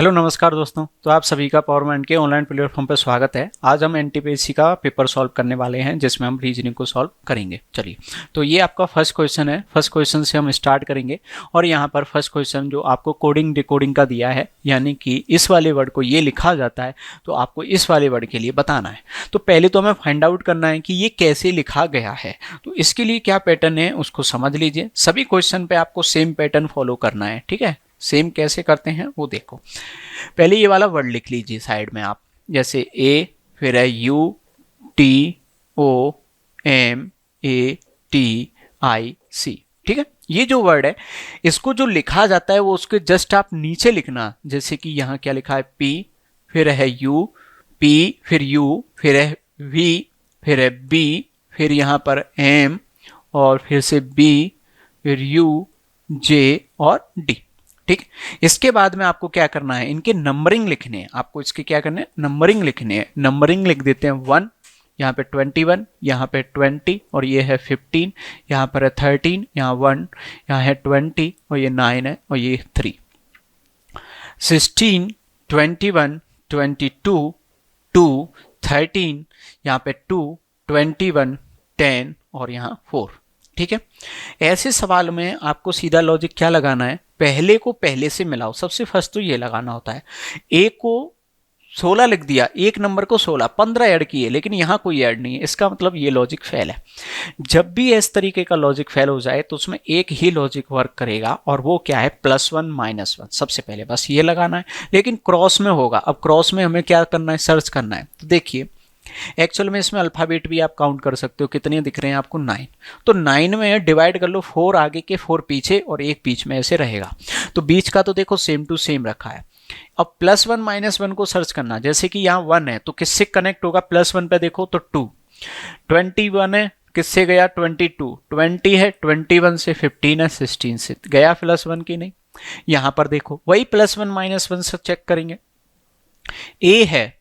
Hello नमस्कार दोस्तों। तो आप सभी का पावरपॉइंट के ऑनलाइन प्लेटफॉर्म पर स्वागत है। आज हम एनटीपीसी का पेपर सॉल्व करने वाले हैं जिसमें हम रीजनिंग को सॉल्व करेंगे। चलिए, तो ये आपका फर्स्ट क्वेश्चन है। फर्स्ट क्वेश्चन से हम स्टार्ट करेंगे और यहाँ पर फर्स्ट क्वेश्चन जो आपको कोडिंग डिकोडिंग का दिया है, यानी कि इस वाले वर्ड को ये लिखा जाता है तो आपको इस वाले वर्ड के लिए बताना है। तो पहले तो हमें फाइंड आउट करना है कि ये कैसे लिखा गया है। तो इसके लिए क्या पैटर्न है उसको समझ लीजिए। सभी क्वेश्चन पे आपको सेम पैटर्न फॉलो करना है, ठीक है। सेम कैसे करते हैं वो देखो। पहले ये वाला वर्ड लिख लीजिए साइड में आप, जैसे ए, फिर है U T O M A T I C, ठीक है। ये जो वर्ड है इसको जो लिखा जाता है वो उसके जस्ट आप नीचे लिखना। जैसे कि यहाँ क्या लिखा है, पी, फिर है यू, पी फिर यू, फिर है वी, फिर है बी, फिर यहाँ पर एम और फिर से बी, फिर यू, जे और डी, ठीक। इसके बाद में आपको क्या करना है, इनके नंबरिंग लिखने हैं। आपको इसके क्या करने हैं, नंबरिंग लिखने हैं। नंबरिंग लिख देते हैं 1, यहाँ पे 21, यहाँ पे 20 और ये है 15, यहाँ पर है 13, यहाँ 1, यहाँ है 20 और ये 9 है और ये 3। 16, 21, 22, 2, 13, यहाँ पे 2, 21, 10 और यहाँ 4, ठीक है। ऐसे सवाल में आपको सीधा लॉजिक क्या लगाना है, पहले को पहले से मिलाओ। सबसे फर्स्ट तो ये लगाना होता है। ए को 16 लिख दिया, एक नंबर को 16, 15 ऐड किए, लेकिन यहां कोई ऐड नहीं है, इसका मतलब ये लॉजिक फेल है। जब भी इस तरीके का लॉजिक फेल हो जाए तो उसमें एक ही लॉजिक वर्क करेगा और वो क्या है, +1 -1। सबसे पहले बस ये लगाना है, लेकिन क्रॉस में होगा। अब क्रॉस में हमें क्या करना है, सर्च करना है। तो देखिए एक्चुअल में इसमें अल्फाबेट भी आप काउंट कर सकते हो, कितने दिख रहे हैं आपको, 9। तो 9 में डिवाइड कर लो, 4 आगे के 4 पीछे और एक बीच में ऐसे रहेगा। तो बीच का तो देखो सेम टू सेम रखा है। अब +1 -1 को सर्च करना, जैसे कि यहाँ 1 है तो किससे कनेक्ट होगा, +1 पे देखो तो 2, 21 है किससे गया, 22, 20 है 21 से, 15 है 16 से गया +1 की नहीं। यहाँ पर देखो वही +1 -1 से चेक करेंगे। ए है,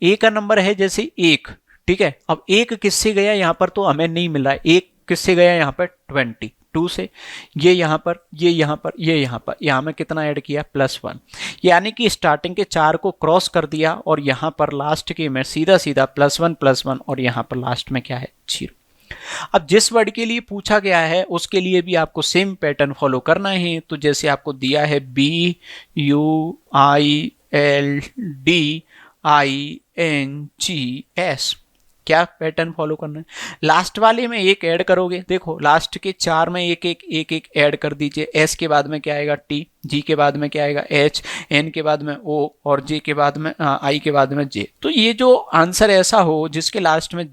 ए का नंबर है जैसे 1, ठीक है। अब 1 किससे गया, यहाँ पर तो हमें नहीं मिला है। 1 किससे गया, यहाँ पर 22 से। ये यहाँ पर, ये यहाँ पर, ये यहाँ पर, यहाँ में कितना ऐड किया, +1। यानी कि स्टार्टिंग के 4 को क्रॉस कर दिया और यहाँ पर लास्ट के में सीधा सीधा +1 और यहाँ पर लास्ट में क्या है, 0। अब जिस वर्ड के लिए पूछा गया है उसके लिए भी आपको सेम पैटर्न फॉलो करना है। तो जैसे आपको दिया है BUILDINGS, क्या पैटर्न फॉलो करना है, लास्ट वाले में एक ऐड करोगे। देखो लास्ट के 4 में एक एक एक एक ऐड कर दीजिए। एस के बाद में क्या आएगा, टी, जी के बाद में क्या आएगा, एच, एन के बाद में ओ और जे के बाद में आई के बाद में जे। तो ये जो आंसर ऐसा हो जिसके लास्ट में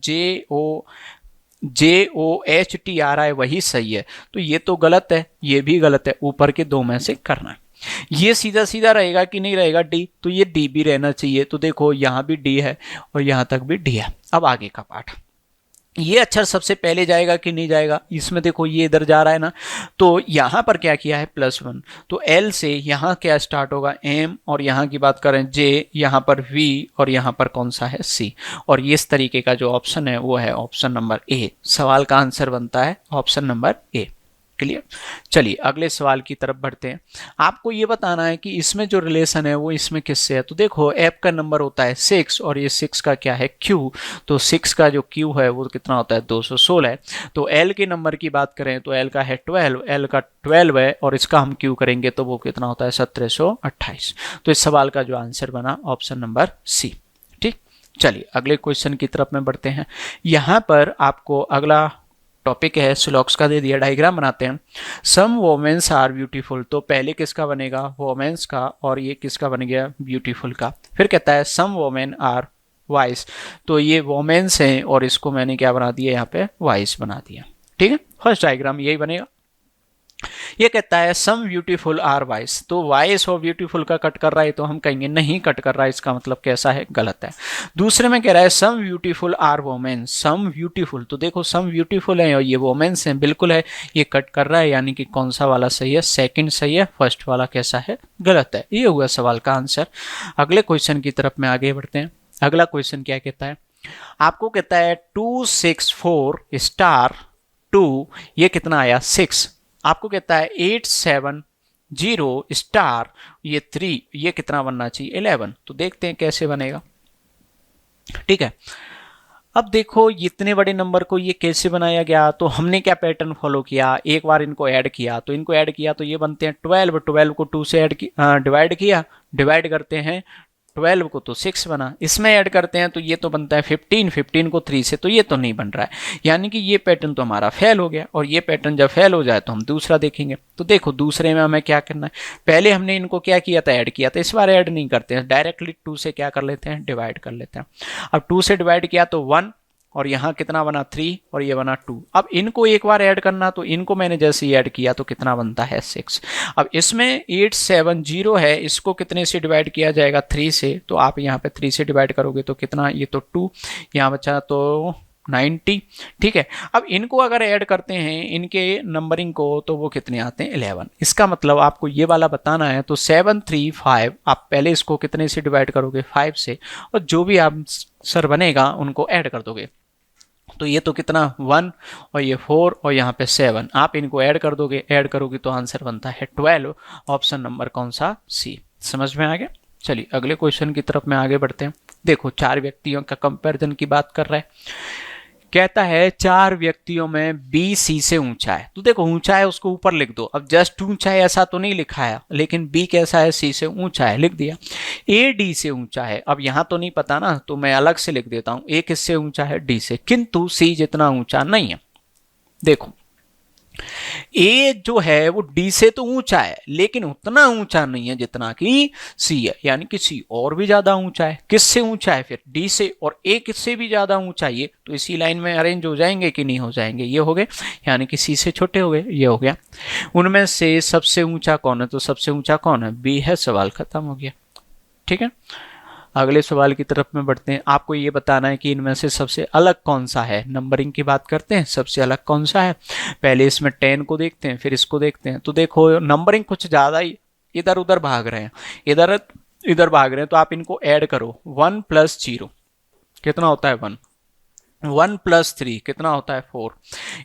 JOHT आ रहा है वही सही है। तो ये तो गलत है, ये भी गलत है, ऊपर के 2 में से करना है। ये सीधा सीधा रहेगा कि नहीं रहेगा, डी, तो ये डी भी रहना चाहिए। तो देखो यहाँ भी डी है और यहाँ तक भी डी है। अब आगे का पार्ट, ये अक्षर सबसे पहले जाएगा कि नहीं जाएगा, इसमें देखो ये इधर जा रहा है ना, तो यहाँ पर क्या किया है, +1। तो एल से यहाँ क्या स्टार्ट होगा, एम, और यहाँ की बात करें जे, यहाँ पर वी और यहाँ पर कौन सा है, सी। और इस तरीके का जो ऑप्शन है वो है ऑप्शन नंबर ए। सवाल का आंसर बनता है ऑप्शन नंबर ए। क्लियर। चलिए अगले सवाल की तरफ बढ़ते हैं। आपको ये बताना है कि इसमें जो रिलेशन है वो इसमें किससे है। तो देखो एफ का नंबर होता है 6 और ये 6 का क्या है, क्यू। तो 6 का जो क्यू है वो कितना होता है, 216। तो एल के नंबर की बात करें तो एल का है 12, एल का 12 है और इसका हम क्यू करेंगे तो वो कितना होता है, 1728। तो इस सवाल का जो आंसर बना ऑप्शन नंबर सी, ठीक। चलिए अगले क्वेश्चन की तरफ में बढ़ते हैं। यहाँ पर आपको अगला टॉपिक है स्लॉक्स का दे दिया, डायग्राम बनाते हैं। सम वोमेन्स आर ब्यूटीफुल, तो पहले किसका बनेगा, वोमेन्स का, और ये किसका बन गया, ब्यूटीफुल का। फिर कहता है सम वोमेन आर वाइस, तो ये वोमेन्स हैं और इसको मैंने क्या बना दिया, यहाँ पे वाइस बना दिया, ठीक है। फर्स्ट डायग्राम यही बनेगा। ये कहता है सम ब्यूटीफुल आर वाइस, तो वाइस और ब्यूटीफुल का कट कर रहा है तो हम कहेंगे नहीं कट कर रहा है, इसका मतलब कैसा है, गलत है। दूसरे में कह रहा है some beautiful are women, some beautiful, तो देखो सम ब्यूटीफुल है और ये वोमेन्स हैं, बिल्कुल है, ये कट कर रहा है, यानी कि कौन सा वाला सही है, सेकंड सही है, फर्स्ट वाला कैसा है, गलत है। ये हुआ सवाल का आंसर। अगले क्वेश्चन की तरफ में आगे बढ़ते हैं। अगला क्वेश्चन क्या कहता है, आपको कहता है 264 स्टार 2, ये कितना आया 6। आपको कहता है 8 7 0 स्टार ये 3, ये कितना बनना चाहिए 11। तो देखते हैं कैसे बनेगा। ठीक है, अब देखो इतने बड़े नंबर को ये कैसे बनाया गया। तो हमने क्या पैटर्न फॉलो किया, एक बार इनको ऐड किया, तो इनको ऐड किया तो ये बनते हैं 12, 12 को 2 से डिवाइड किया, डिवाइड करते हैं 12 को तो 6 बना, इसमें ऐड करते हैं तो ये तो बनता है 15, 15 को 3 से, तो ये तो नहीं बन रहा है, यानी कि ये पैटर्न तो हमारा फेल हो गया। और ये पैटर्न जब फेल हो जाए तो हम दूसरा देखेंगे। तो देखो दूसरे में हमें क्या करना है, पहले हमने इनको क्या किया था, ऐड किया था, इस बार ऐड नहीं करते हैं, डायरेक्टली 2 से क्या कर लेते हैं, डिवाइड कर लेते हैं। अब 2 से डिवाइड किया तो 1, और यहाँ कितना बना 3, और ये बना 2। अब इनको एक बार ऐड करना, तो इनको मैंने जैसे ही ऐड किया तो कितना बनता है 6। अब इसमें 870 है, इसको कितने से डिवाइड किया जाएगा 3 से, तो आप यहाँ पे 3 से डिवाइड करोगे तो कितना, ये तो 2, यहाँ बचा तो 90। ठीक है, अब इनको अगर ऐड करते हैं इनके नंबरिंग को तो वो कितने आते हैं 11। इसका मतलब आपको ये वाला बताना है, तो 735 आप पहले इसको कितने से डिवाइड करोगे 5 से, और जो भी आंसर बनेगा उनको ऐड कर दोगे। तो ये तो कितना 1, और ये 4, और यहाँ पे 7, आप इनको ऐड कर दोगे, ऐड करोगे तो आंसर बनता है 12। ऑप्शन नंबर कौन सा, सी। समझ में आ गया। चलिए अगले क्वेश्चन की तरफ में आगे बढ़ते हैं। देखो 4 व्यक्तियों का कंपैरिजन की बात कर रहा है, कहता है 4 व्यक्तियों में बी सी से ऊंचा है। तो देखो ऊंचा है उसको ऊपर लिख दो, अब जस्ट ऊंचा है ऐसा तो नहीं लिखा है, लेकिन बी कैसा है, सी से ऊंचा है, लिख दिया। ए डी से ऊंचा है, अब यहां तो नहीं पता ना, तो मैं अलग से लिख देता हूं, ए किससे ऊंचा है, डी से, किंतु सी जितना ऊंचा नहीं है। देखो ए जो है वो डी से तो ऊंचा है, लेकिन उतना ऊंचा नहीं है जितना कि सी है, यानी कि सी और भी ज्यादा ऊंचा है। किससे ऊंचा है फिर, डी से, और ए किससे भी ज्यादा ऊंचा है, ये तो इसी लाइन में अरेंज हो जाएंगे कि नहीं हो जाएंगे, ये हो गए, यानी कि सी से छोटे हो गए, ये हो गया। उनमें से सबसे ऊंचा कौन है, तो सबसे ऊंचा कौन है, बी है, सवाल खत्म हो गया। ठीक है, अगले सवाल की तरफ में बढ़ते हैं। आपको ये बताना है कि इनमें से सबसे अलग कौन सा है, नंबरिंग की बात करते हैं, सबसे अलग कौन सा है। पहले इसमें 10 को देखते हैं, फिर इसको देखते हैं। तो देखो नंबरिंग कुछ ज़्यादा ही इधर उधर भाग रहे हैं, इधर इधर भाग रहे हैं, तो आप इनको ऐड करो। 1 + 0 कितना होता है 1, 1 + 3 कितना होता है 4,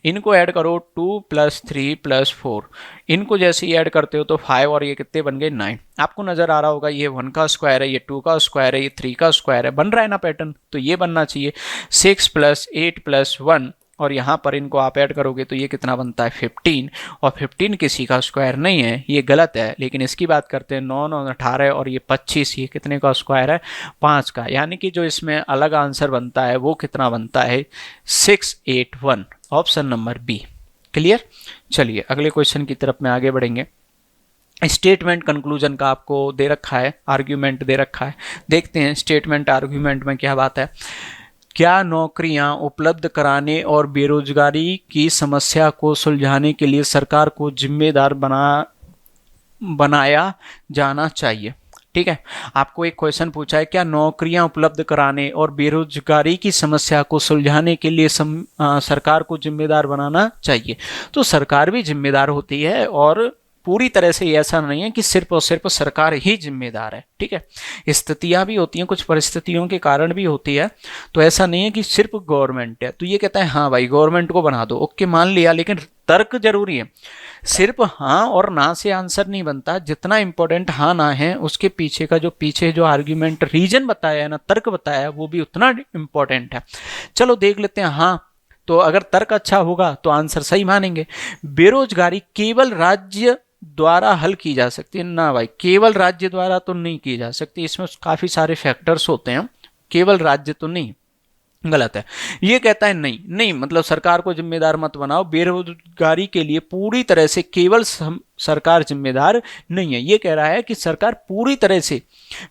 इनको ऐड करो 2 + 3 + 4, इनको जैसे ही ऐड करते हो तो 5, और ये कितने बन गए 9। आपको नजर आ रहा होगा ये 1 का स्क्वायर है, ये 2 का स्क्वायर है, ये 3 का स्क्वायर है, बन रहा है ना पैटर्न, तो ये बनना चाहिए 6 + 8 + 1, और यहाँ पर इनको आप ऐड करोगे तो ये कितना बनता है 15, और 15 किसी का स्क्वायर नहीं है, ये गलत है। लेकिन इसकी बात करते हैं 9 9 18, और ये 25, ये कितने का स्क्वायर है 5 का, यानी कि जो इसमें अलग आंसर बनता है वो कितना बनता है 681, ऑप्शन नंबर बी। क्लियर। चलिए अगले क्वेश्चन की तरफ में आगे बढ़ेंगे। स्टेटमेंट कंक्लूजन का आपको दे रखा है, आर्ग्यूमेंट दे रखा है, देखते हैं स्टेटमेंट आर्ग्यूमेंट में क्या बात है। क्या नौकरियां उपलब्ध कराने और बेरोजगारी की समस्या को सुलझाने के लिए सरकार को जिम्मेदार बनाया जाना चाहिए। ठीक है, आपको एक क्वेश्चन पूछा है, क्या नौकरियां उपलब्ध कराने और बेरोजगारी की समस्या को सुलझाने के लिए सरकार को जिम्मेदार बनाना चाहिए। तो सरकार भी जिम्मेदार होती है, और पूरी तरह से ऐसा नहीं है कि सिर्फ और सिर्फ सरकार ही जिम्मेदार है। ठीक है, स्थितियां भी होती हैं, कुछ परिस्थितियों के कारण भी होती है, तो ऐसा नहीं है कि सिर्फ गवर्नमेंट है। तो ये कहता है हाँ भाई गवर्नमेंट को बना दो, ओके मान लिया, लेकिन तर्क जरूरी है। सिर्फ हाँ और ना से आंसर नहीं बनता, जितना इंपॉर्टेंट हाँ ना है उसके पीछे का जो आर्ग्यूमेंट रीजन बताया है ना, तर्क बताया है, वो भी उतना इंपॉर्टेंट है। चलो देख लेते हैं। हाँ, तो अगर तर्क अच्छा होगा तो आंसर सही मानेंगे। बेरोजगारी केवल राज्य द्वारा हल की जा सकती है ना भाई, केवल राज्य द्वारा तो नहीं की जा सकती, इसमें काफी सारे फैक्टर्स होते हैं, केवल राज्य तो नहीं, गलत है। ये कहता है नहीं नहीं, मतलब सरकार को जिम्मेदार मत बनाओ, बेरोजगारी के लिए पूरी तरह से केवल सरकार जिम्मेदार नहीं है। ये कह रहा है कि सरकार पूरी तरह से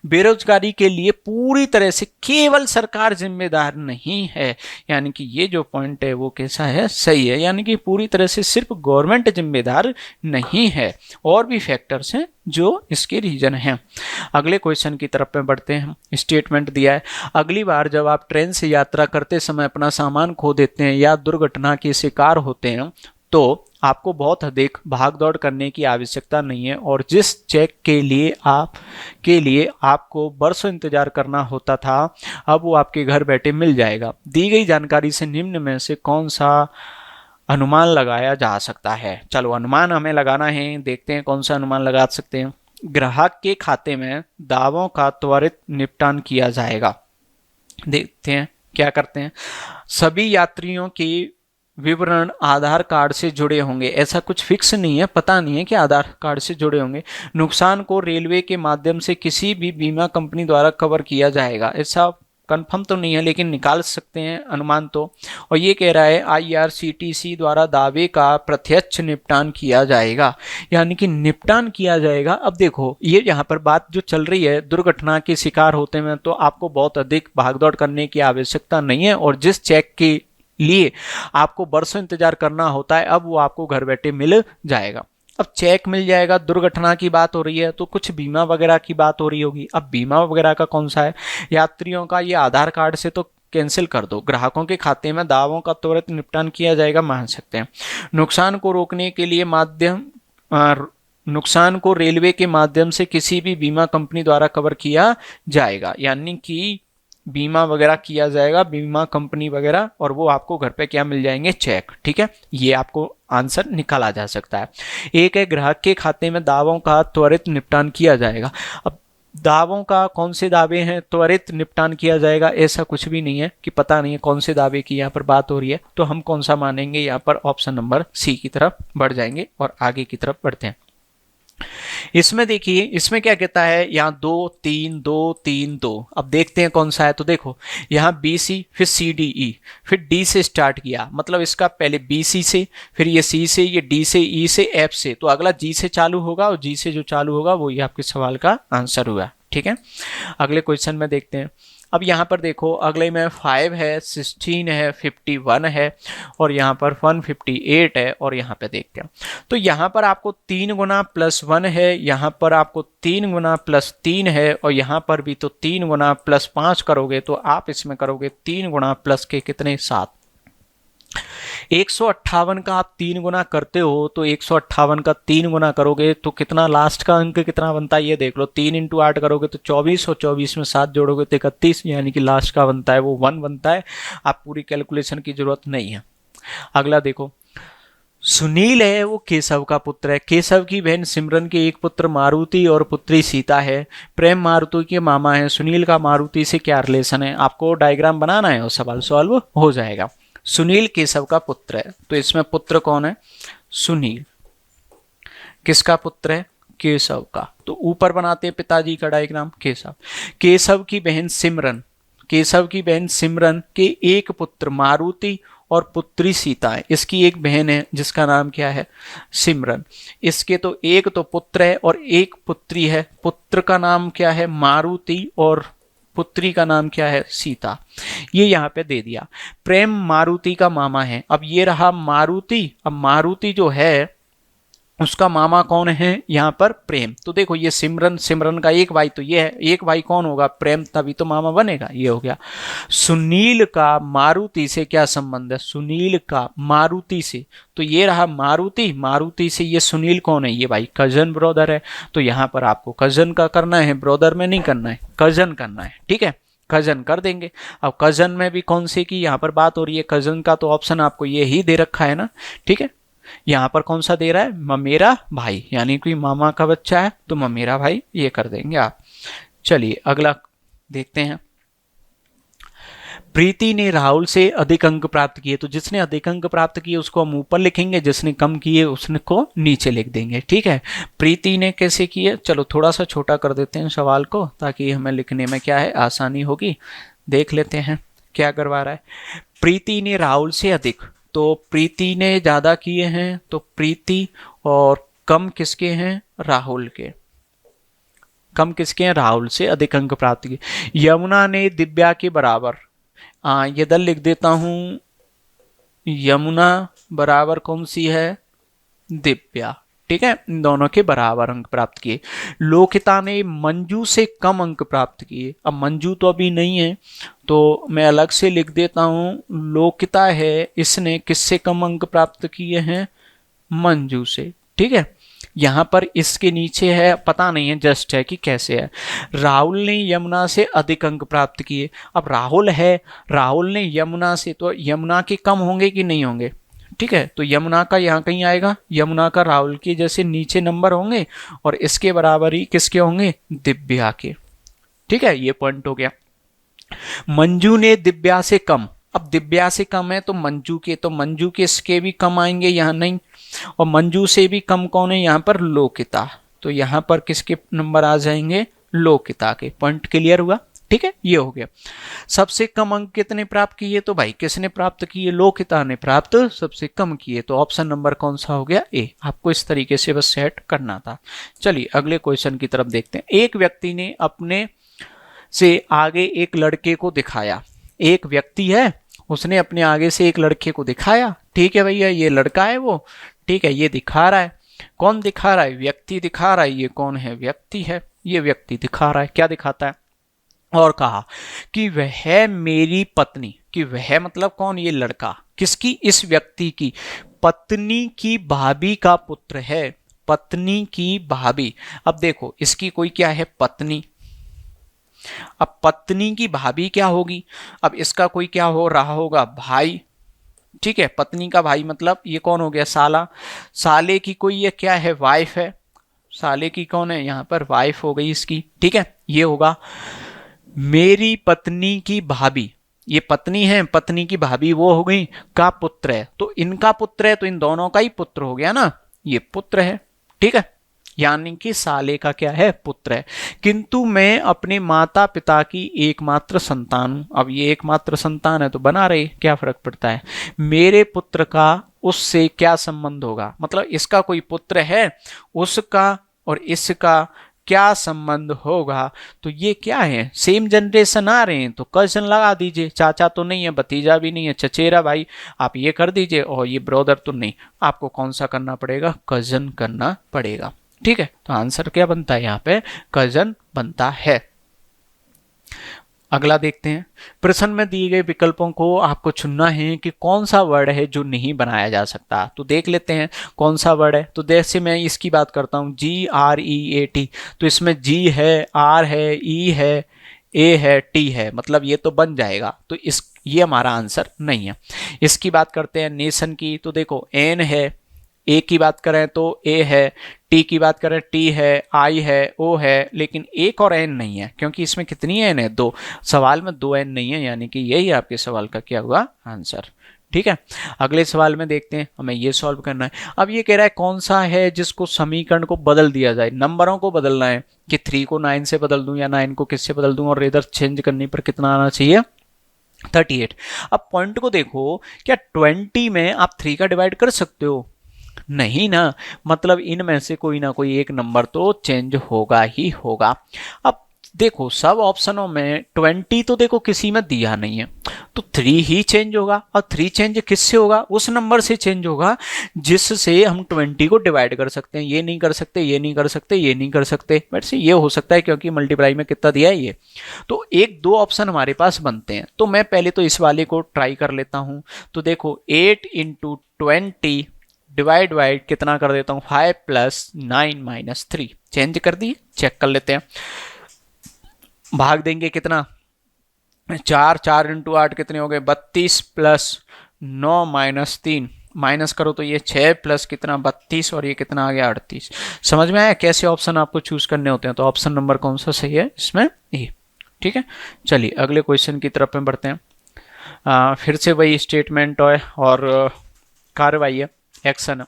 बेरोजगारी के लिए पूरी तरह से केवल सरकार जिम्मेदार नहीं है, यानी कि ये जो पॉइंट है वो कैसा है, सही है, यानी कि पूरी तरह से सिर्फ गवर्नमेंट जिम्मेदार नहीं है, और भी फैक्टर्स हैं जो इसके रीजन हैं। अगले क्वेश्चन की तरफ में बढ़ते हैं। स्टेटमेंट दिया है, अगली बार जब आप ट्रेन से यात्रा करते समय अपना सामान खो देते हैं या दुर्घटना के शिकार होते हैं तो आपको बहुत अधिक भाग दौड़ करने की आवश्यकता नहीं है, और जिस चेक के लिए आपको बरसों इंतजार करना होता था अब वो आपके घर बैठे मिल जाएगा। दी गई जानकारी से निम्न में से कौन सा अनुमान लगाया जा सकता है। चलो अनुमान हमें लगाना है, देखते हैं कौन सा अनुमान लगा सकते हैं। ग्राहक के खाते में दावों का त्वरित निपटान किया जाएगा। देखते हैं क्या करते हैं। सभी यात्रियों के विवरण आधार कार्ड से जुड़े होंगे। ऐसा कुछ फिक्स नहीं है, पता नहीं है कि आधार कार्ड से जुड़े होंगे। नुकसान को रेलवे के माध्यम से किसी भी बीमा कंपनी द्वारा कवर किया जाएगा। ऐसा कंफर्म तो नहीं है लेकिन निकाल सकते हैं अनुमान तो। और ये कह रहा है आईआरसीटीसी द्वारा दावे का प्रत्यक्ष निपटान किया जाएगा, यानी कि निपटान किया जाएगा। अब देखो ये यहाँ पर बात जो चल रही है, दुर्घटना के शिकार होते हैं तो आपको बहुत अधिक भागदौड़ करने की आवश्यकता नहीं है, और जिस चेक के लिए आपको बरसों इंतजार करना होता है अब वो आपको घर बैठे मिल जाएगा। अब चेक मिल जाएगा, दुर्घटना की बात हो रही है तो कुछ बीमा वगैरह की बात हो रही होगी। अब बीमा वगैरह का कौन सा है? यात्रियों का ये आधार कार्ड से तो कैंसिल कर दो। ग्राहकों के खाते में दावों का त्वरित निपटान किया जाएगा, मान सकते हैं। नुकसान को रोकने के लिए नुकसान को रेलवे के माध्यम से किसी भी बीमा कंपनी द्वारा कवर किया जाएगा, यानी कि बीमा वगैरह किया जाएगा, बीमा कंपनी वगैरह, और वो आपको घर पे क्या मिल जाएंगे? चेक। ठीक है, ये आपको आंसर निकाला जा सकता है। एक है ग्राहक के खाते में दावों का त्वरित निपटान किया जाएगा। अब दावों का कौन से दावे हैं त्वरित निपटान किया जाएगा? ऐसा कुछ भी नहीं है कि पता नहीं है कौन से दावे की यहाँ पर बात हो रही है, तो हम कौन सा मानेंगे? यहाँ पर ऑप्शन नंबर सी की तरफ बढ़ जाएंगे और आगे की तरफ बढ़ते हैं। इसमें देखिए, इसमें क्या कहता है? यहाँ 2 3 2 3 2। अब देखते हैं कौन सा है। तो देखो यहाँ बी सी, फिर सी डी ई, फिर डी से स्टार्ट किया, मतलब इसका पहले बी सी से, फिर ये सी से, ये डी से, ई से, एफ से, तो अगला जी से चालू होगा, और जी से जो चालू होगा वो ये आपके सवाल का आंसर हुआ। ठीक है, अगले क्वेश्चन में देखते हैं। अब यहाँ पर देखो अगले में 5 है, 16 है, 51 है, और यहाँ पर 158 है, और यहाँ पे देखते हैं। तो यहाँ पर आपको 3 गुना +1 है, यहाँ पर आपको 3 गुना +3 है, और यहाँ पर भी तो 3 गुना +5 करोगे तो आप इसमें करोगे 3 गुना प्लस के कितने? 7। 158 का आप 3 गुना करते हो तो 158 का 3 गुना करोगे तो कितना लास्ट का अंक कितना बनता है? ये देख लो, 3 × 8 करोगे तो 24, और 24 में 7 जोड़ोगे तो 31, यानी कि लास्ट का बनता है वो 1 बनता है। आप पूरी कैलकुलेशन की जरूरत नहीं है। अगला देखो, सुनील है वो केशव का पुत्र है। केशव की बहन सिमरन के एक पुत्र मारुति और पुत्री सीता है। प्रेम मारुति के मामा है। सुनील का मारुति से क्या रिलेशन है? आपको डायग्राम बनाना है और सवाल सॉल्व हो जाएगा। सुनील केशव का पुत्र है, तो इसमें पुत्र कौन है? सुनील। किसका पुत्र है? केशव का। तो ऊपर बनाते हैं पिताजी का डायग्राम, केशव। केशव की बहन सिमरन, केशव की बहन सिमरन के एक पुत्र मारुति और पुत्री सीता है। इसकी एक बहन है जिसका नाम क्या है? सिमरन। इसके तो एक तो पुत्र है और एक पुत्री है। पुत्र का नाम क्या है? मारुति, और पुत्री का नाम क्या है? सीता। ये यहाँ पे दे दिया। प्रेम मारुति का मामा है। अब ये रहा मारुति। अब मारुति जो है उसका मामा कौन है? यहाँ पर प्रेम। तो देखो ये सिमरन, सिमरन का एक भाई तो ये है, एक भाई कौन होगा? प्रेम, तभी तो मामा बनेगा। ये हो गया। सुनील का मारुति से क्या संबंध है? सुनील का मारुति से, तो ये रहा मारुति। मारुति से ये सुनील कौन है? ये भाई कजन ब्रदर है। तो यहाँ पर आपको कजन का करना है, ब्रदर में नहीं करना है, कजन करना है। ठीक है, कजन कर देंगे। अब कजन में भी कौन से की यहाँ पर बात हो रही है? कजन का तो ऑप्शन आपको ये ही दे रखा है ना। ठीक है, यहाँ पर कौन सा दे रहा है? ममेरा भाई, यानी कि मामा का बच्चा है तो ममेरा भाई, ये कर देंगे आप। चलिए अगला देखते हैं। प्रीति ने राहुल से अधिक अंक प्राप्त किए। तो जिसने अधिक अंक प्राप्त किए उसको हम ऊपर लिखेंगे, जिसने कम किए उसने को नीचे लिख देंगे। ठीक है, प्रीति ने कैसे किए? चलो थोड़ा सा छोटा कर देते हैं सवाल को ताकि हमें लिखने में क्या है आसानी होगी। देख लेते हैं क्या करवा रहा है। प्रीति ने राहुल से अधिक, तो प्रीति ने ज़्यादा किए हैं तो प्रीति, और कम किसके हैं? राहुल के। कम किसके हैं? राहुल से अधिक अंक प्राप्त किए। यमुना ने दिव्या के बराबर, ये दल लिख देता हूं। यमुना बराबर कौन सी है? दिव्या। ठीक है, इन दोनों के बराबर अंक प्राप्त किए। लोकिता ने मंजू से कम अंक प्राप्त किए। अब मंजू तो अभी नहीं है तो मैं अलग से लिख देता हूं। लोकिता है, इसने किससे कम अंक प्राप्त किए हैं? मंजू से। ठीक है, यहाँ पर इसके नीचे है, पता नहीं है, जस्ट है कि कैसे है। राहुल ने यमुना से अधिक अंक प्राप्त किए। अब राहुल है, राहुल ने यमुना से, तो यमुना के कम होंगे कि नहीं होंगे? ठीक है, तो यमुना का यहाँ कहीं आएगा, यमुना का राहुल के जैसे नीचे नंबर होंगे और इसके बराबर ही किसके होंगे, दिव्या के। ठीक है, ये पॉइंट हो गया। मंजू ने दिव्या से कम, अब दिव्या से कम है तो मंजू के इसके भी कम आएंगे, यहाँ नहीं। और मंजू से भी कम कौन है, यहाँ पर लोकिता, तो यहाँ पर किसके नंबर आ जाएंगे, लोकिता के। पॉइंट क्लियर हुआ। ठीक है, ये हो गया। सबसे कम अंक कितने प्राप्त किए, तो भाई किसने प्राप्त किए, लोकिता ने प्राप्त सबसे कम किए, तो ऑप्शन नंबर कौन सा हो गया, ए। आपको इस तरीके से बस सेट करना था। चलिए अगले क्वेश्चन की तरफ देखते हैं। एक व्यक्ति ने अपने से आगे एक लड़के को दिखाया, एक व्यक्ति है उसने अपने आगे से एक लड़के को दिखाया। ठीक है भैया, ये लड़का है वो, ठीक है, ये दिखा रहा है। कौन दिखा रहा है, व्यक्ति दिखा रहा है। ये कौन है, व्यक्ति है, ये व्यक्ति दिखा रहा है। क्या दिखाता है, और कहा कि वह मेरी पत्नी, कि वह मतलब कौन, ये लड़का, किसकी, इस व्यक्ति की पत्नी की भाभी का पुत्र है, पत्नी की भाभी। अब देखो इसकी कोई क्या है, पत्नी, अब पत्नी की भाभी क्या होगी, अब इसका कोई क्या हो रहा होगा, भाई। ठीक है, पत्नी का भाई मतलब ये कौन हो गया, साला। साले की कोई ये क्या है, वाइफ है, साले की कौन है, यहाँ पर वाइफ हो गई इसकी। ठीक है, ये होगा मेरी पत्नी की भाभी, ये पत्नी है, पत्नी की भाभी वो हो गई, का पुत्र है, तो इनका पुत्र है, तो इन दोनों का ही पुत्र हो गया ना, ये पुत्र है। ठीक है, यानी कि साले का क्या है, पुत्र है। किंतु मैं अपने माता पिता की एकमात्र संतान हूं। अब ये एकमात्र संतान है तो बना रहे, क्या फर्क पड़ता है। मेरे पुत्र का उससे क्या संबंध होगा, मतलब इसका कोई पुत्र है, उसका और इसका क्या संबंध होगा, तो ये क्या है, सेम जनरेशन आ रहे हैं तो कजन लगा दीजिए। चाचा तो नहीं है, भतीजा भी नहीं है, चचेरा भाई आप ये कर दीजिए, और ये ब्रदर तो नहीं, आपको कौन सा करना पड़ेगा, कजन करना पड़ेगा। ठीक है, तो आंसर क्या बनता है, यहाँ पे कजन बनता है। अगला देखते हैं। प्रश्न में दिए गए विकल्पों को आपको चुनना है कि कौन सा वर्ड है जो नहीं बनाया जा सकता। तो देख लेते हैं कौन सा वर्ड है। तो जैसे मैं इसकी बात करता हूँ, GREAT, तो इसमें G है, R है, E है, A है, T है, मतलब ये तो बन जाएगा, तो ये हमारा आंसर नहीं है। इसकी बात करते हैं नेशन की, तो देखो N है, ए की बात करें तो ए है, टी की बात करें टी है, आई है, ओ है, लेकिन एक और एन नहीं है, क्योंकि इसमें कितनी एन है, दो। सवाल में दो एन नहीं है, यानी कि यही आपके सवाल का क्या हुआ, आंसर। ठीक है, अगले सवाल में देखते हैं, हमें ये सॉल्व करना है। अब ये कह रहा है कौन सा है जिसको समीकरण को बदल दिया जाए, नंबरों को बदलना है, कि 3 को 9 से बदल दूं या 9 को किससे बदल दूं, और इधर चेंज करने पर कितना आना चाहिए, 38। अब पॉइंट को देखो, क्या 20 में आप 3 का डिवाइड कर सकते हो, नहीं ना, मतलब इनमें से कोई ना कोई एक नंबर तो चेंज होगा ही होगा। अब देखो सब ऑप्शनों में 20 तो देखो किसी में दिया नहीं है, तो 3 ही चेंज होगा, और 3 चेंज किससे होगा, उस नंबर से चेंज होगा जिससे हम 20 को डिवाइड कर सकते हैं। ये नहीं कर सकते, ये नहीं कर सकते, ये नहीं कर सकते, बट से ये हो सकता है क्योंकि मल्टीप्लाई में कितना दिया है ये। तो एक दो ऑप्शन हमारे पास बनते हैं, तो मैं पहले तो इस वाले को ट्राई कर लेता हूं। तो देखो 8 × 20 डिवाइड कितना कर देता हूँ, 5 + 9 - 3, चेंज कर दिए, चेक कर लेते हैं। भाग देंगे कितना, 4 × 8 कितने हो गए, 32 + 9 - 3, माइनस करो तो ये 6 प्लस कितना 32, और ये कितना आ गया 38। समझ में आया कैसे ऑप्शन आपको चूज करने होते हैं। तो ऑप्शन नंबर कौन सा सही है इसमें, ए। ठीक है, चलिए अगले क्वेश्चन की तरफ में बढ़ते हैं। फिर से वही स्टेटमेंट है और कार्रवाई है, एक्शन।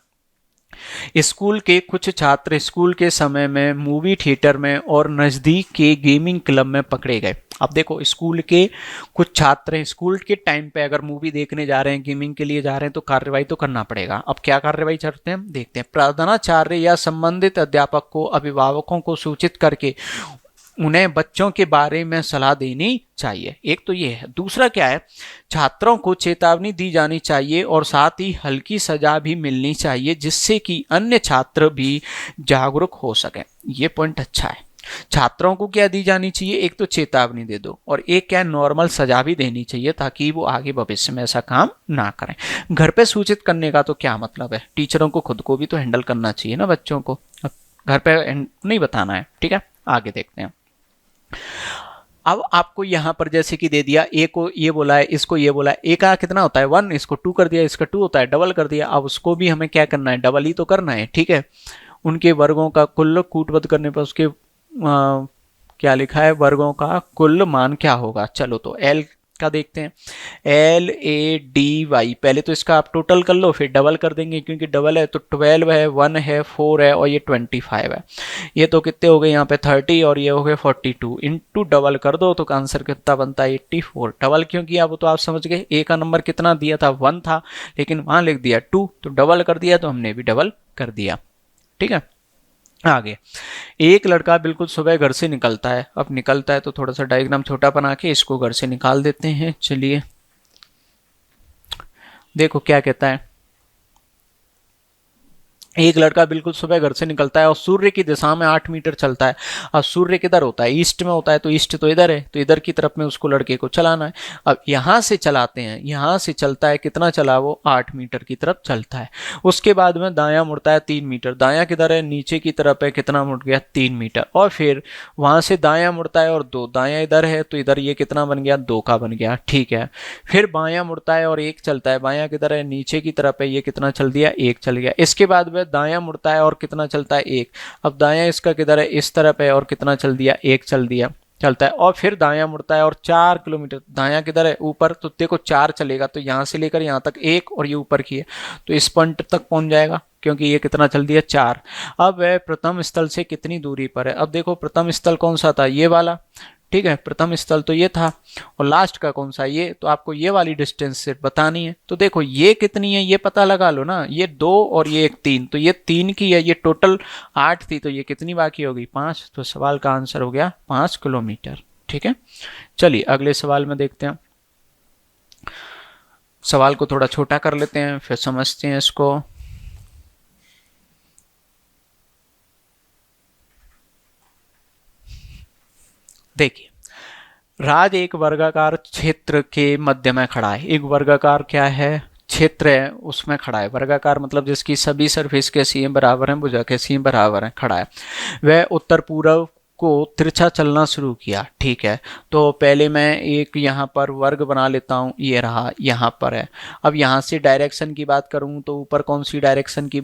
स्कूल के कुछ छात्र स्कूल के समय में मूवी थिएटर में और नज़दीक के गेमिंग क्लब में पकड़े गए। अब देखो स्कूल के कुछ छात्र स्कूल के टाइम पे अगर मूवी देखने जा रहे हैं, गेमिंग के लिए जा रहे हैं, तो कार्रवाई तो करना पड़ेगा। अब क्या कार्रवाई करते हैं देखते हैं। प्रधानाचार्य या संबंधित अध्यापक को अभिभावकों को सूचित करके उन्हें बच्चों के बारे में सलाह देनी चाहिए। एक तो ये है। दूसरा क्या है, छात्रों को चेतावनी दी जानी चाहिए और साथ ही हल्की सजा भी मिलनी चाहिए जिससे कि अन्य छात्र भी जागरूक हो सकें। ये पॉइंट अच्छा है। छात्रों को क्या दी जानी चाहिए, एक तो चेतावनी दे दो, और एक क्या नॉर्मल सजा भी देनी चाहिए ताकि वो आगे भविष्य में ऐसा काम ना करें। घर पे सूचित करने का तो क्या मतलब है, टीचरों को खुद को भी तो हैंडल करना चाहिए ना बच्चों को, घर पे नहीं बताना है। ठीक है, आगे देखते हैं। अब आपको यहाँ पर जैसे कि दे दिया, ए को ये बोला है, इसको ये बोला है, ए का कितना होता है 1, इसको 2 कर दिया, इसका 2 होता है, डबल कर दिया। अब उसको भी हमें क्या करना है, डबल ही तो करना है, ठीक है। उनके वर्गों का कुल कूटबद्ध करने पर उसके क्या लिखा है, वर्गों का कुल मान क्या होगा। चलो तो एल का देखते हैं, एल ए डी वाई, पहले तो इसका आप टोटल कर लो फिर डबल कर देंगे, क्योंकि डबल है तो 12 है, 1 है, 4 है और ये 25 है। ये तो कितने हो गए यहाँ पे 30 और ये हो गए 42, इंटू डबल कर दो तो आंसर कितना बनता है 84। डबल क्यों किया वो तो आप समझ गए, ए का नंबर कितना दिया था 1 था, लेकिन वहां लिख दिया 2, तो डबल कर दिया, तो हमने भी डबल कर दिया, ठीक है। आगे, एक लड़का बिल्कुल सुबह घर से निकलता है। अब निकलता है तो थोड़ा सा डायग्राम छोटा बना के इसको घर से निकाल देते हैं। चलिए देखो क्या कहता है, एक लड़का बिल्कुल सुबह घर से निकलता है और सूर्य की दिशा में 8 मीटर चलता है। अब सूर्य किधर होता है, ईस्ट में होता है, तो ईस्ट तो इधर है, तो इधर की तरफ में उसको लड़के को चलाना है। अब यहाँ से चलाते हैं, यहाँ से चलता है, कितना चला वो 8 मीटर की तरफ चलता है। उसके बाद में दायां मुड़ता है 3 मीटर, दायां किधर है, नीचे की तरफ है, कितना मुड़ गया 3 मीटर। और फिर वहां से दायां मुड़ता है और 2, दायां इधर है तो इधर ये कितना बन गया 2 का बन गया, ठीक है। फिर बायां मुड़ता है और 1 चलता है, बायां किधर है, नीचे की तरफ है, ये कितना चल दिया 1 चल गया। इसके बाद में दायां मुड़ता है और कितना चलता है 1, अब दायां इसका किधर है, इस तरफ है और कितना चल दिया 1 चल दिया चलता है। और फिर दायां मुड़ता है और 4 किलोमीटर, दायां किधर है ऊपर, तो देखो 4 चलेगा, तो यहां से लेकर यहां तक 1 और ये ऊपर की है, तो इस पॉइंट तक पहुंच जाएगा, क्योंकि ये कितना चल दिया 4। अब वह प्रथम स्थल से कितनी दूरी पर है। अब देखो प्रथम स्थल कौन सा था, ये वाला, ठीक है, प्रथम स्थल तो ये था, और लास्ट का कौन सा ये, तो आपको ये वाली डिस्टेंस से बतानी है। तो देखो ये कितनी है ये पता लगा लो ना, ये 2 और ये 1 3, तो ये 3 की है, ये टोटल 8 थी, तो ये कितनी बाकी होगी 5, तो सवाल का आंसर हो गया 5 किलोमीटर, ठीक है। चलिए अगले सवाल में देखते हैं, सवाल को थोड़ा छोटा कर लेते हैं फिर समझते हैं इसको। देखिए, राज एक वर्गाकार क्षेत्र के मध्य में खड़ा है। एक वर्गाकार क्या है, क्षेत्र है, उसमें खड़ा है। वर्गाकार मतलब जिसकी सभी सरफेस के सीम बराबर हैं, भुजा के सीम बराबर हैं, खड़ा है। वह उत्तर पूर्व को तिरछा चलना शुरू किया, ठीक है। तो पहले मैं एक यहाँ पर वर्ग बना लेता हूँ, ये रहा, यहाँ पर है। अब यहाँ से डायरेक्शन की बात करूँ तो ऊपर कौन सी डायरेक्शन की,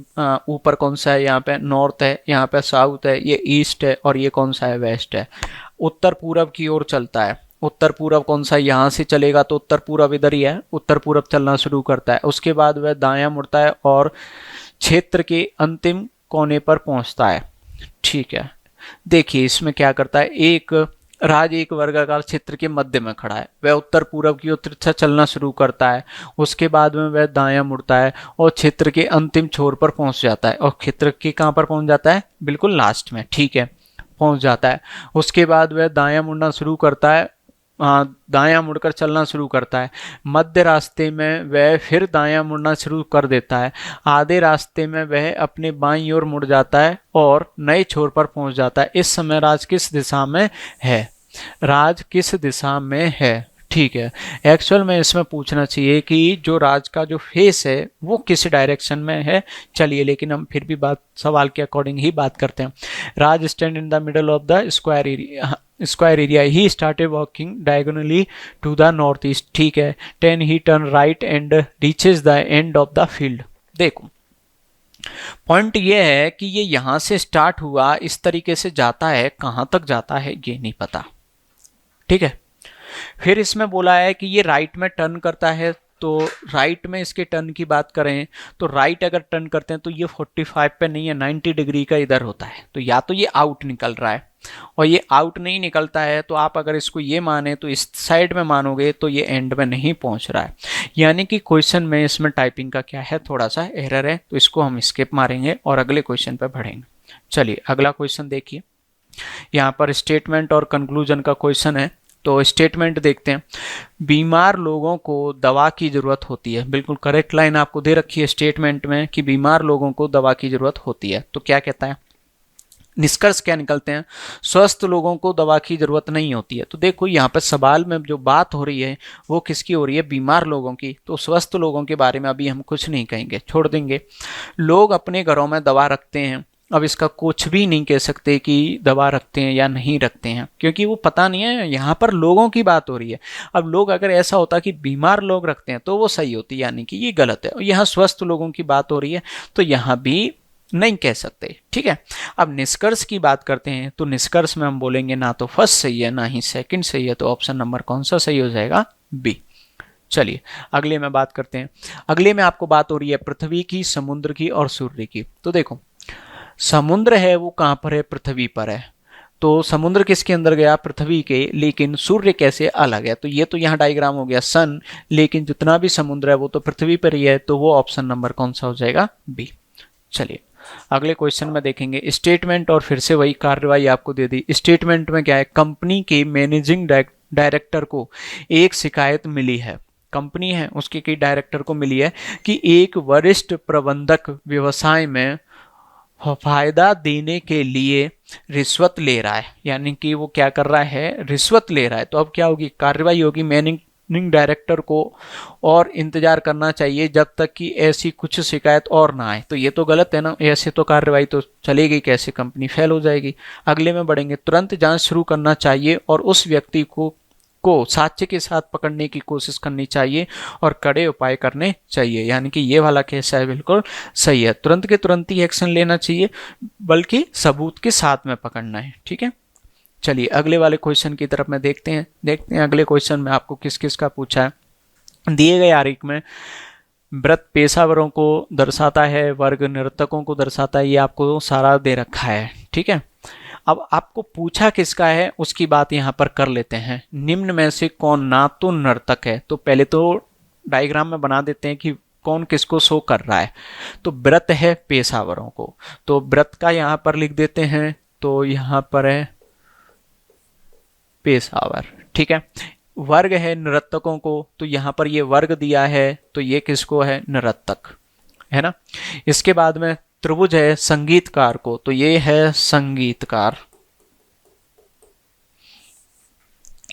ऊपर कौन सा है, यहाँ पे नॉर्थ है, यहाँ पे साउथ है, ये ईस्ट है, और ये कौन सा है वेस्ट है। उत्तर पूरब की ओर चलता है, उत्तर पूरब कौन सा, यहाँ से चलेगा तो उत्तर पूरब इधर ही है, उत्तर पूरब चलना शुरू करता है। उसके बाद वह दायां मुड़ता है और क्षेत्र के अंतिम कोने पर पहुंचता है, ठीक है। देखिए इसमें क्या करता है, एक राज एक वर्गाकार क्षेत्र के मध्य में खड़ा है, वह उत्तर पूरब की ओर तिरछा चलना शुरू करता है। उसके बाद में वह दायां मुड़ता है और क्षेत्र के अंतिम छोर पर पहुंच जाता है, और क्षेत्र के कहाँ पर पहुंच जाता है, बिल्कुल लास्ट में, ठीक है, पहुंच जाता है। उसके बाद वह दायां मुड़ना शुरू करता है, दायां मुड़कर चलना शुरू करता है। मध्य रास्ते में वह फिर दायां मुड़ना शुरू कर देता है। आधे रास्ते में वह अपने बाईं ओर मुड़ जाता है और नए छोर पर पहुंच जाता है। इस समय राज किस दिशा में है, राज किस दिशा में है, ठीक है। एक्चुअल में इसमें पूछना चाहिए कि जो राज का जो फेस है वो किस डायरेक्शन में है। चलिए लेकिन हम फिर भी बात सवाल के अकॉर्डिंग ही बात करते हैं। Raj stand in the middle of the square area, he started walking diagonally to the north east, ठीक है। 10 he turn right and reaches the end of the field. देखो पॉइंट ये है कि ये यहां से स्टार्ट हुआ, इस तरीके से जाता है, कहां तक जाता है ये नहीं पता, ठीक है। फिर इसमें बोला है कि ये राइट में टर्न करता है, तो राइट में इसके टर्न की बात करें तो राइट अगर टर्न करते हैं तो ये 45 पे नहीं है, 90 डिग्री का इधर होता है। तो या तो ये आउट निकल रहा है, और ये आउट नहीं निकलता है तो आप अगर इसको ये माने तो इस साइड में मानोगे तो ये एंड में नहीं पहुंच रहा है। यानी कि क्वेश्चन में इसमें टाइपिंग का क्या है, थोड़ा सा एरर है, तो इसको हम स्किप मारेंगे और अगले क्वेश्चन पर बढ़ेंगे। चलिए अगला क्वेश्चन देखिए, यहाँ पर स्टेटमेंट और कंक्लूजन का क्वेश्चन है। तो स्टेटमेंट देखते हैं, बीमार लोगों को दवा की जरूरत होती है। बिल्कुल करेक्ट लाइन आपको दे रखी है स्टेटमेंट में कि बीमार लोगों को दवा की जरूरत होती है। तो क्या कहता है, निष्कर्ष क्या निकलते हैं, स्वस्थ लोगों को दवा की जरूरत नहीं होती है। तो देखो यहाँ पर सवाल में जो बात हो रही है वो किसकी हो रही है, बीमार लोगों की। तो स्वस्थ लोगों के बारे में अभी हम कुछ नहीं कहेंगे, छोड़ देंगे। लोग अपने घरों में दवा रखते हैं अब इसका कुछ भी नहीं कह सकते कि दवा रखते हैं या नहीं रखते हैं, क्योंकि वो पता नहीं है। यहाँ पर लोगों की बात हो रही है। अब लोग, अगर ऐसा होता कि बीमार लोग रखते हैं तो वो सही होती, यानी कि ये गलत है। यहाँ स्वस्थ लोगों की बात हो रही है तो यहाँ भी नहीं कह सकते। ठीक है, अब निष्कर्ष की बात करते हैं। तो निष्कर्ष में हम बोलेंगे ना तो फर्स्ट सही है ना ही सेकंड सही है, तो ऑप्शन नंबर कौन सा सही हो जाएगा? बी। चलिए अगले में बात करते हैं। अगले में आपको बात हो रही है पृथ्वी की, समुद्र की और सूर्य की। तो देखो समुद्र है वो कहाँ पर है? पृथ्वी पर है। तो समुद्र किसके अंदर गया? पृथ्वी के। लेकिन सूर्य कैसे अलग है? तो ये तो यहाँ डायग्राम हो गया सन, लेकिन जितना भी समुद्र है वो तो पृथ्वी पर ही है, तो वो ऑप्शन नंबर कौन सा हो जाएगा? बी। चलिए अगले क्वेश्चन में देखेंगे स्टेटमेंट, और फिर से वही कार्रवाई आपको दे दी। स्टेटमेंट में क्या है? कंपनी के मैनेजिंग डायरेक्टर को एक शिकायत मिली है। कंपनी है उसके की डायरेक्टर को मिली है कि एक वरिष्ठ प्रबंधक व्यवसाय में फायदा देने के लिए रिश्वत ले रहा है, यानी कि वो क्या कर रहा है? रिश्वत ले रहा है। तो अब क्या होगी? कार्रवाई होगी। मैनेजिंग डायरेक्टर को और इंतजार करना चाहिए जब तक कि ऐसी कुछ शिकायत और ना आए। तो ये तो गलत है ना, ऐसे तो कार्रवाई तो चलेगी कैसे? कंपनी फेल हो जाएगी। अगले में बढ़ेंगे। तुरंत जांच शुरू करना चाहिए और उस व्यक्ति को साक्ष्य के साथ पकड़ने की कोशिश करनी चाहिए और कड़े उपाय करने चाहिए, यानी कि ये वाला केस है बिल्कुल सही है। तुरंत के तुरंत ही एक्शन लेना चाहिए, बल्कि सबूत के साथ में पकड़ना है। ठीक है, चलिए अगले वाले क्वेश्चन की तरफ में देखते हैं अगले क्वेश्चन में आपको किस किस का पूछा है। दिए गए आरेख में व्रत पेशावरों को दर्शाता है, वर्ग नर्तकों को दर्शाता है, ये आपको सारा दे रखा है। ठीक है, अब आपको पूछा किसका है उसकी बात यहाँ पर कर लेते हैं। निम्न में से कौन ना तो नर्तक है? तो पहले तो डायग्राम में बना देते हैं कि कौन किसको शो कर रहा है। तो व्रत है पेशावरों को, तो व्रत का यहाँ पर लिख देते हैं। तो यहाँ पर है पेशावर। ठीक है, वर्ग है नर्तकों को, तो यहाँ पर ये वर्ग दिया है, तो ये किसको है? नर्तक है ना। इसके बाद में त्रिभुज है संगीतकार को, तो ये है संगीतकार।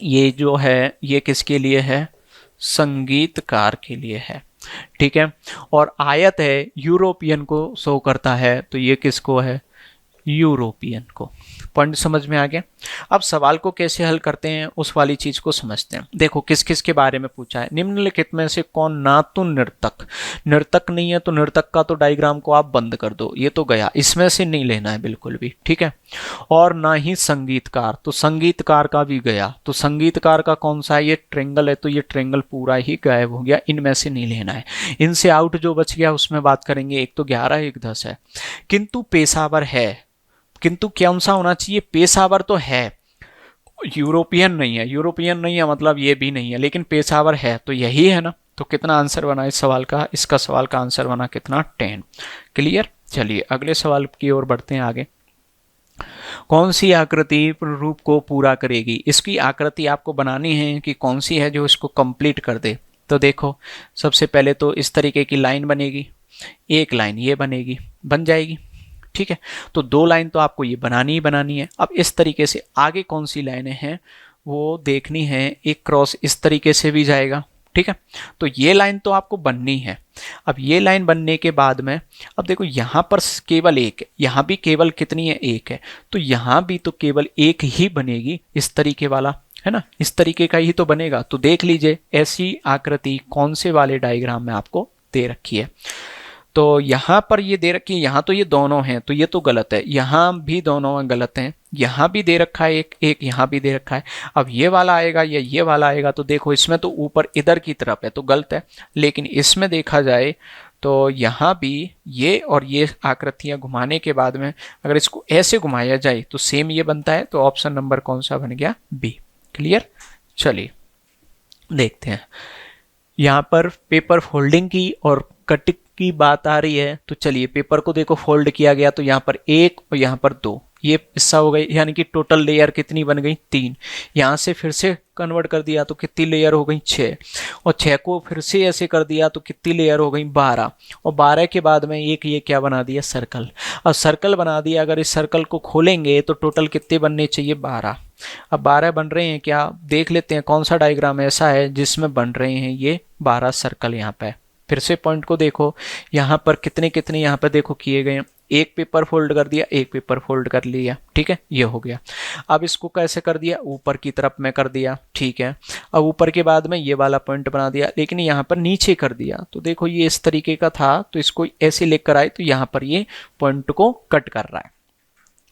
ये जो है ये किसके लिए है? संगीतकार के लिए है। ठीक है, और आयत है यूरोपियन को शो करता है, तो ये किसको है? यूरोपियन को। पॉइंट समझ में आ गया। अब सवाल को कैसे हल करते हैं उस वाली चीज को समझते हैं। देखो किस किस के बारे में पूछा है। निम्नलिखित में से कौन ना तो नर्तक, नर्तक नहीं है तो नर्तक का तो डायग्राम को आप बंद कर दो, ये तो गया, इसमें से नहीं लेना है बिल्कुल भी। ठीक है, और ना ही संगीतकार, तो संगीतकार का भी गया। तो संगीतकार का कौन सा है? ये ट्रेंगल है, तो ये ट्रेंगल पूरा ही गायब हो गया, इनमें से नहीं लेना है। इनसे आउट जो बच गया उसमें बात करेंगे। एक तो 11 एक 10 है। किंतु पेशावर है, किंतु कौन सा होना चाहिए? पेशावर तो है, यूरोपियन नहीं है। यूरोपियन नहीं है मतलब ये भी नहीं है, लेकिन पेशावर है, तो यही है ना। तो कितना आंसर बना इस सवाल का? इसका सवाल का आंसर बना कितना? 10। क्लियर। चलिए अगले सवाल की ओर बढ़ते हैं आगे। कौन सी आकृति रूप को पूरा करेगी? इसकी आकृति आपको बनानी है कि कौन सी है जो इसको कंप्लीट कर दे। तो देखो सबसे पहले तो इस तरीके की लाइन बनेगी, एक लाइन ये बनेगी, बन जाएगी। ठीक है, तो 2 लाइन तो आपको ये बनानी ही बनानी है। अब इस तरीके से आगे कौन सी लाइनें हैं वो देखनी है। एक क्रॉस इस तरीके से भी जाएगा। ठीक है, तो ये लाइन तो आपको बननी है। अब ये लाइन बनने के बाद में अब देखो यहाँ पर केवल एक है, यहाँ भी केवल कितनी है? एक है, तो यहाँ भी तो केवल एक ही बनेगी, इस तरीके वाला है ना, इस तरीके का ही तो बनेगा। तो देख लीजिए ऐसी आकृति कौन से वाले डायग्राम में आपको दे रखी है। तो यहाँ पर ये दे रखी है, यहाँ तो ये दोनों हैं, तो ये तो गलत है। यहाँ भी दोनों गलत हैं, यहाँ भी दे रखा है एक, एक यहाँ भी दे रखा है। अब ये वाला आएगा या ये वाला आएगा, तो देखो इसमें तो ऊपर इधर की तरफ है तो गलत है, लेकिन इसमें देखा जाए तो यहाँ भी ये और ये आकृतियाँ घुमाने के बाद में अगर इसको ऐसे घुमाया जाए तो सेम ये बनता है। तो ऑप्शन नंबर कौन सा बन गया? बी। क्लियर। चलिए देखते हैं, यहाँ पर पेपर फोल्डिंग की और कटिंग की बात आ रही है। तो चलिए पेपर को देखो फोल्ड किया गया, तो यहाँ पर 1 और यहाँ पर 2, ये हिस्सा हो गई, यानी कि टोटल लेयर कितनी बन गई? 3। यहाँ से फिर से कन्वर्ट कर दिया तो कितनी लेयर हो गई? 6, और 6 को फिर से ऐसे कर दिया तो कितनी लेयर हो गई? 12, और 12 के बाद में एक ये क्या बना दिया? सर्कल। और सर्कल बना दिया, अगर इस सर्कल को खोलेंगे तो टोटल कितने बनने चाहिए? 12। अब 12 बन रहे हैं क्या? देख लेते हैं कौन सा डायग्राम ऐसा है जिसमें बन रहे हैं ये 12 सर्कल। यहाँ पे फिर से पॉइंट को देखो, यहाँ पर कितने कितने यहाँ पर देखो किए गए हैं, एक पेपर फोल्ड कर दिया, एक पेपर फोल्ड कर लिया, ठीक है, ये हो गया। अब इसको कैसे कर दिया, ऊपर की तरफ में कर दिया, ठीक है। अब ऊपर के बाद में ये वाला पॉइंट बना दिया, लेकिन यहाँ पर नीचे कर दिया, तो देखो ये इस तरीके का था, तो इसको ऐसे लेकर आए तो यहाँ पर ये पॉइंट को कट कर रहा है।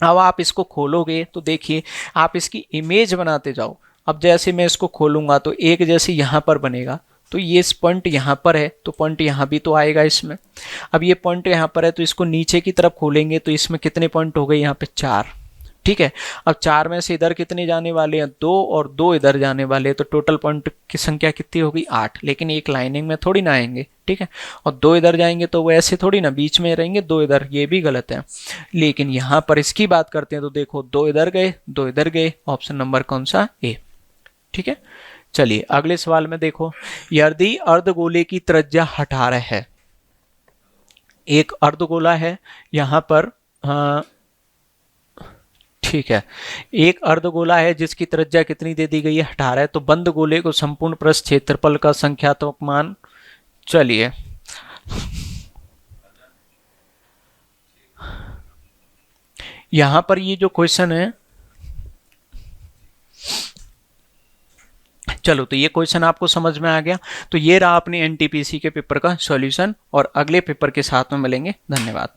अब आप इसको खोलोगे तो देखिए आप इसकी इमेज बनाते जाओ। अब जैसे मैं इसको खोलूंगा तो एक जैसे यहाँ पर बनेगा, तो ये इस पॉइंट यहाँ पर है तो पॉइंट यहाँ भी तो आएगा इसमें। अब ये पॉइंट यहाँ पर है तो इसको नीचे की तरफ खोलेंगे तो इसमें कितने पॉइंट हो गए, यहाँ पे 4, ठीक है। अब 4 में से इधर कितने जाने वाले हैं, 2 और 2 इधर जाने वाले हैं, तो टोटल पॉइंट की संख्या कितनी होगी, 8। लेकिन एक लाइनिंग में थोड़ी ना आएंगे, ठीक है, और 2 इधर जाएंगे तो वो ऐसे थोड़ी ना बीच में रहेंगे, 2 इधर, ये भी गलत है। लेकिन यहाँ पर इसकी बात करते हैं तो देखो 2 इधर गए, 2 इधर गए, ऑप्शन नंबर कौन सा, ए, ठीक है। चलिए अगले सवाल में देखो, यदि अर्धगोले की त्रिज्या 18 है, एक अर्धगोला है यहाँ पर, ठीक है, एक अर्धगोला है जिसकी त्रिज्या कितनी दे दी गई है, 18 है, तो बंद गोले को संपूर्ण पृष्ठ क्षेत्रफल का संख्यात्मक मान, चलिए यहां पर ये जो क्वेश्चन है, चलो तो ये क्वेश्चन आपको समझ में आ गया। तो ये रहा अपने एनटीपीसी के पेपर का सॉल्यूशन, और अगले पेपर के साथ में मिलेंगे। धन्यवाद।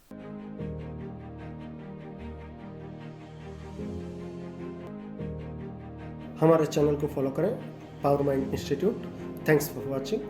हमारे चैनल को फॉलो करें, power mind institute. Thanks for watching.